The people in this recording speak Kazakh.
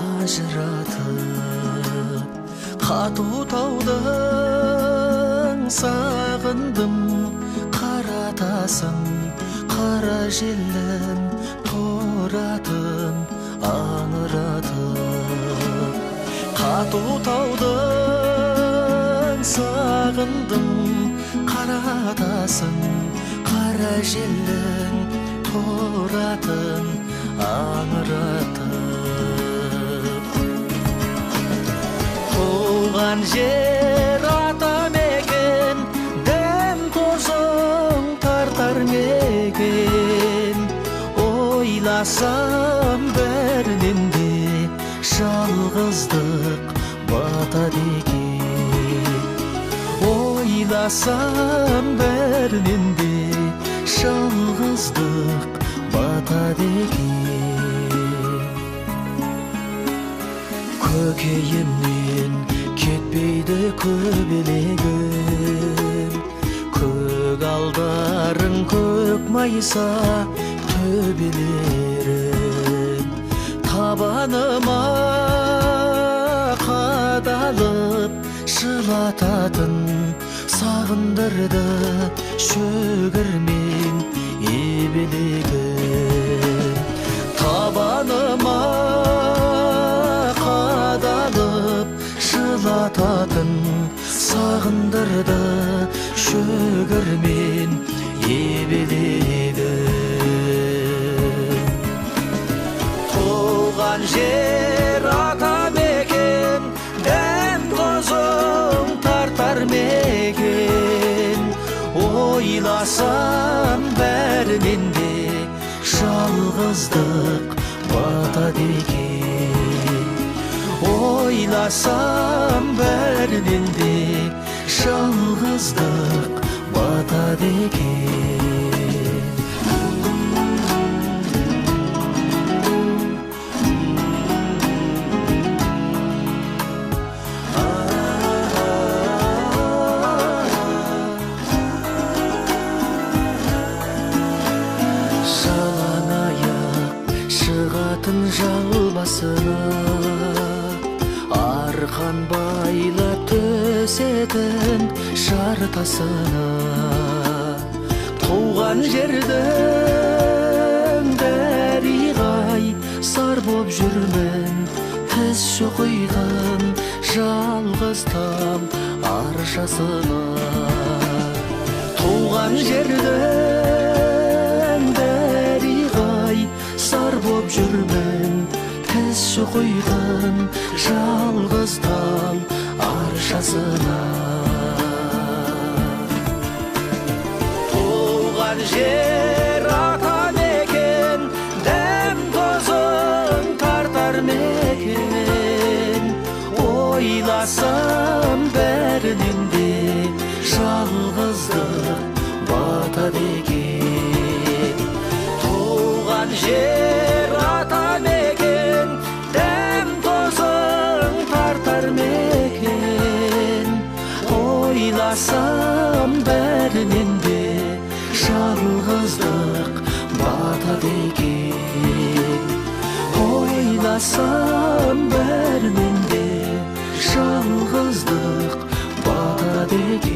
ажыратып қату таудың сағындым қаратасың қара желін торатын аңыратып қату таудың сағындым қаратасың қара желін торатын аңыратып туған жер ата мекен дәм тозың тартар мекен ойласам бәрінен де жалғыздық батады екен ойласам бәрінен де жалғыздық батады екен көкейімнен кетпейді көбелегім көк алдарың көк майса төбелерім табаныма қадалып жылататын сағындырды шөгірмен ебелегім табаныма қадалып жылататын сағындырды шөгірмен ебелегім туған жер ата мекен дәм тозың тартар мекен ойласам бәрінен де жалғыздық батады екен ойласам бәрінен де жалғыздық батады екен жалаң аяқ шығатын жалбасына арқан байлап төсетін жартасына туған жердің дариғай сар боп жүрмін тіс шұқитын жалғыз там аршасына туған жердің дариғай сар боп жүрмін тіс шұқитын жалғыз там аршасына туған жер ата мекен дәм тозың тартар мекен ойласам бәрінен де жалғыздық батады екен туған жер ата мекен дәм тозың тартар мекен ойласам бәрінен де жалғыздық батады екен ойласам бәрінен де жалғыздық батады екен